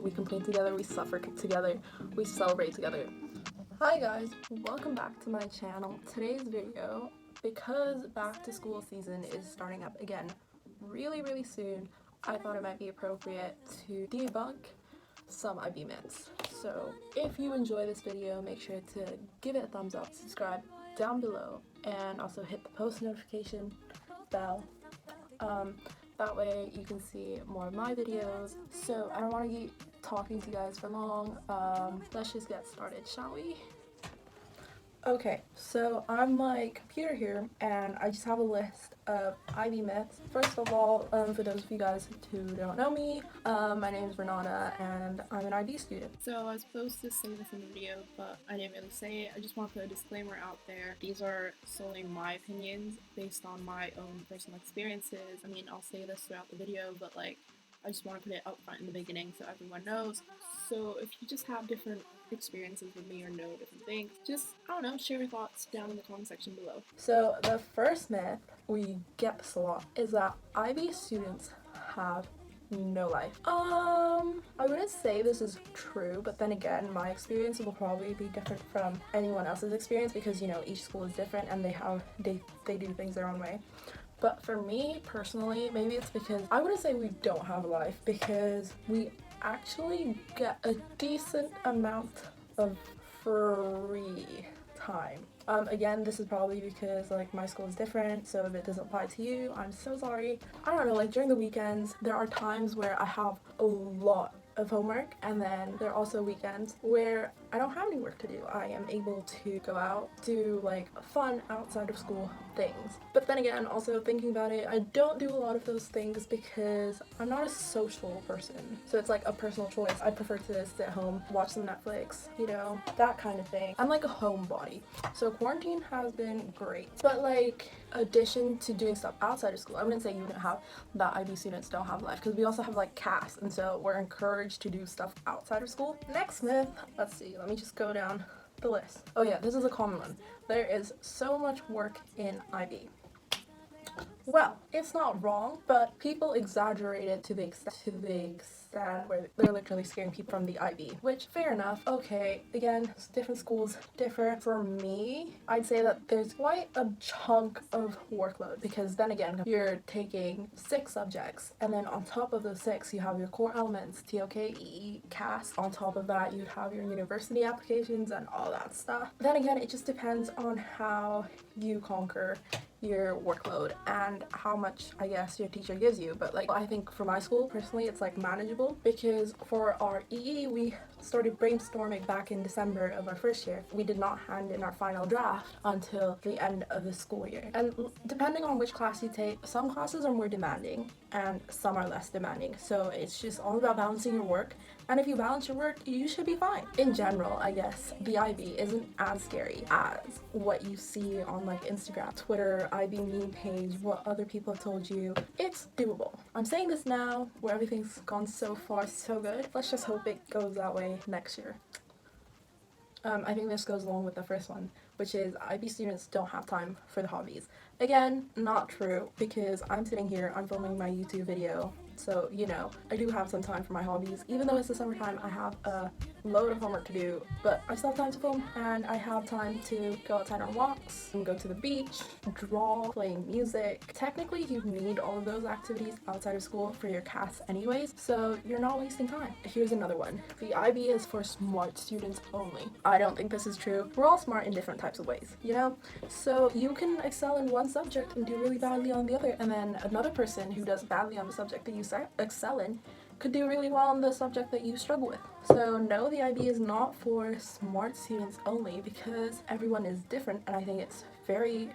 we complain together, we suffer together, we celebrate together. Hi guys, welcome back to my channel. Today's video, because back to school season is starting up again really soon, I thought it might be appropriate to debunk some IB myths. So if you enjoy this video, make sure to give it a thumbs up, subscribe down below, and also hit the post notification bell. That way you can see more of my videos. So I don't want to keep talking to you guys for long. Let's just get started, shall we? Okay, so on my computer here, and I just have a list of IB myths. First of all, for those of you guys who don't know me, my name is Renata, and I'm an IB student. So I was supposed to say this in the video, but I didn't really say it. I just want to put a disclaimer out there. These are solely my opinions based on my own personal experiences. I mean, I'll say this throughout the video, but like, I just want to put it up front in the beginning so everyone knows. So if you just have different experiences with me or know different things, just, I don't know, share your thoughts down in the comment section below. So the first myth, we get this a lot, is that IB students have no life. I wouldn't say this is true, but then again, my experience will probably be different from anyone else's experience because, you know, each school is different and they do things their own way. But for me personally, maybe it's because I wouldn't say we don't have a life, because we actually get a decent amount of free time. Again, this is probably because like my school is different, so if it doesn't apply to you, I'm so sorry. I don't know, like during the weekends, there are times where I have a lot of homework, and then there are also weekends where I don't have any work to do. I am able to go out, do like fun outside of school things. But then again, also thinking about it, I don't do a lot of those things because I'm not a social person. So it's like a personal choice. I prefer to sit at home, watch some Netflix, you know, that kind of thing. I'm like a homebody. So quarantine has been great. But like, addition to doing stuff outside of school, I wouldn't say you wouldn't have that IB students don't have life, because we also have like CAS, and so we're encouraged to do stuff outside of school. Next myth, let's see, let me just go down the list. Oh yeah, this is a common one. There is so much work in IB. Well, it's not wrong, but people exaggerate it to the extent where they're literally scaring people from the IB, which, fair enough. Okay, again, different schools differ. For me, I'd say that there's quite a chunk of workload, because then again, you're taking 6 subjects, and then on top of those 6, you have your core elements, TOK, EE, CAS. On top of that, you'd have your university applications and all that stuff. Then again, it just depends on how you conquer your workload and how much, I guess, your teacher gives you. But like, I think for my school personally, it's like manageable, because for our EE, we started brainstorming back in December of our first year. We did not hand in our final draft until the end of the school year. And depending on which class you take, some classes are more demanding and some are less demanding. So it's just all about balancing your work. And if you balance your work, you should be fine. In general, I guess, the IB isn't as scary as what you see on like Instagram, Twitter, IB meme page, what other people have told you. It's doable. I'm saying this now where everything's gone so far so good. Let's just hope it goes that way next year. I think this goes along with the first one, which is IB students don't have time for the hobbies. Again, not true, because I'm sitting here, I'm filming my YouTube video, so, you know, I do have some time for my hobbies. Even though it's the summertime, I have a load of homework to do, but I still have time to film, and I have time to go outside on walks, and go to the beach, draw, playing music. Technically, you need all of those activities outside of school for your CAS anyways, so you're not wasting time. Here's another one. The IB is for smart students only. I don't think this is true. We're all smart in different types of ways, you know? So you can excel in one subject and do really badly on the other, and then another person who does badly on the subject that you excel in could do really well on the subject that you struggle with. So no, the IB is not for smart students only, because everyone is different, and I think it's very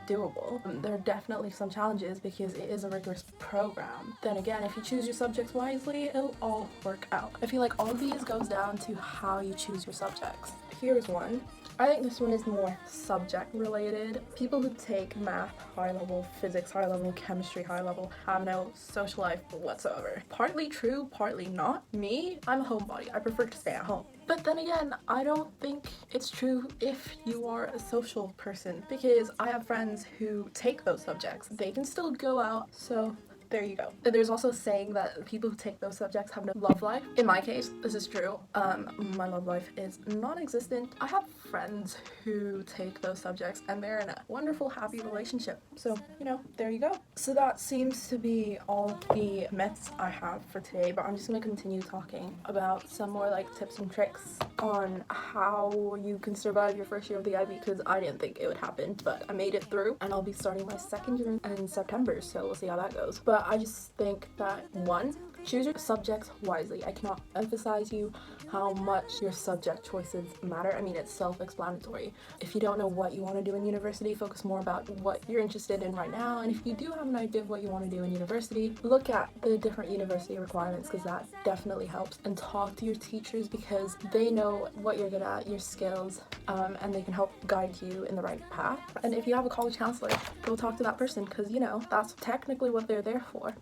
doable. There are definitely some challenges because it is a rigorous program. Then again, if you choose your subjects wisely, it'll all work out. I feel like all of these goes down to how you choose your subjects. Here's one. I think this one is more subject related. People who take math high level, physics high level, chemistry high level have no social life whatsoever. Partly true, partly not. Me, I'm a homebody. I prefer to stay at home. But then again, I don't think it's true if you are a social person, because I have friends who take those subjects. They can still go out, so there you go. There's also saying that people who take those subjects have no love life. In my case, this is true. My love life is non-existent. I have friends who take those subjects and they're in a wonderful, happy relationship. So, you know, there you go. So that seems to be all of the myths I have for today, but I'm just gonna continue talking about some more like tips and tricks on how you can survive your first year of the IB, because I didn't think it would happen, but I made it through, and I'll be starting my second year in September, so we'll see how that goes. But I just think that, one, choose your subjects wisely. I cannot emphasize you how much your subject choices matter. I mean, it's self-explanatory. If you don't know what you want to do in university, focus more about what you're interested in right now. And if you do have an idea of what you want to do in university, look at the different university requirements, because that definitely helps. And talk to your teachers, because they know what you're good at, your skills, and they can help guide you in the right path. And if you have a college counselor, go talk to that person, because, you know, that's technically what they're there for.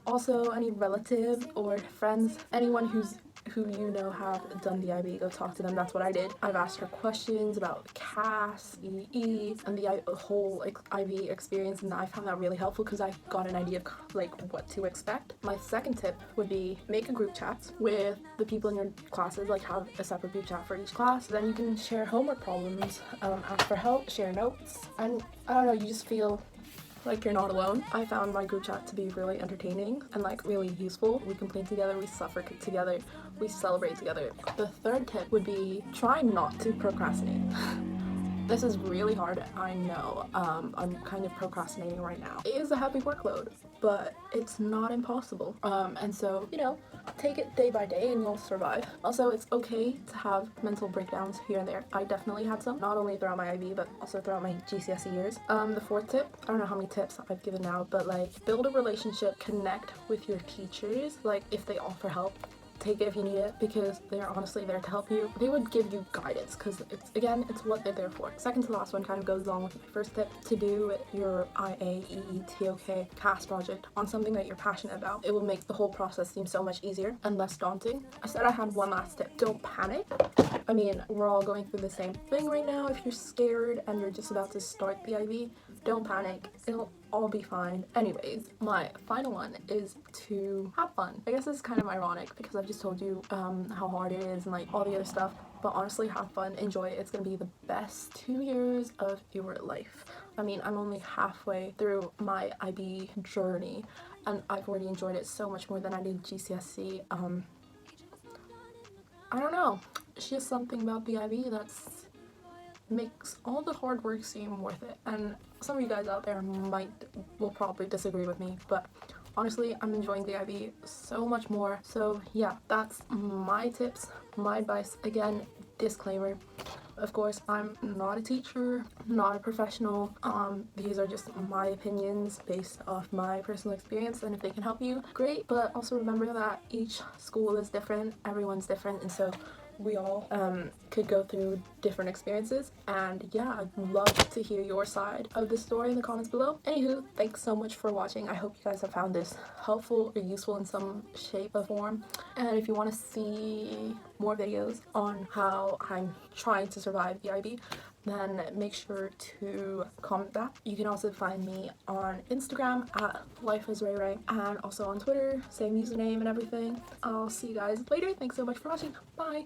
Also, any relative or friends, anyone who you know have done the IB, go talk to them. That's what I did. I've asked her questions about CAS, EE, and the whole IB experience, and I found that really helpful because I got an idea of like what to expect. My second tip would be make a group chat with the people in your classes, like have a separate group chat for each class. Then you can share homework problems, ask for help, share notes, and I don't know, you just feel like you're not alone. I found my group chat to be really entertaining and like really useful. We complain together, we suffer together, we celebrate together. The third tip would be try not to procrastinate. This is really hard, I know. I'm kind of procrastinating right now. It is a heavy workload, but it's not impossible. And so, you know, take it day by day and you'll survive. Also, it's okay to have mental breakdowns here and there. I definitely had some, not only throughout my IB, but also throughout my GCSE years. The fourth tip, I don't know how many tips I've given now, but like build a relationship, connect with your teachers. Like if they offer help, take it if you need it, because they're honestly there to help you. They would give you guidance, because it's what they're there for. Second to last one kind of goes along with my first tip, to do your IA, EE, TOK, CAS project on something that you're passionate about. It will make the whole process seem so much easier and less daunting. I said I had one last tip. Don't panic. I mean, we're all going through the same thing right now. If you're scared and you're just about to start the IB, don't panic. It'll all be fine. Anyways, my final one is to have fun. I guess this is kind of ironic because I've just told you how hard it is and like all the other stuff, but honestly, have fun, enjoy it. It's gonna be the best 2 years of your life. I mean, I'm only halfway through my IB journey and I've already enjoyed it so much more than I did GCSE. I don't know, it's just something about the IB that's makes all the hard work seem worth it. And some of you guys out there will probably disagree with me, but honestly, I'm enjoying the IB so much more. So yeah, that's my tips, my advice. Again, disclaimer, of course, I'm not a teacher, not a professional. These are just my opinions based off my personal experience, and if they can help you, great. But also remember that each school is different, everyone's different, and so we all could go through different experiences. And yeah, I'd love to hear your side of the story in the comments below. Anywho, thanks so much for watching. I hope you guys have found this helpful or useful in some shape or form. And if you want to see more videos on how I'm trying to survive the IB, then make sure to comment that. You can also find me on Instagram at LifeAsRayRay, and also on Twitter, same username and everything. I'll see you guys later. Thanks so much for watching. Bye.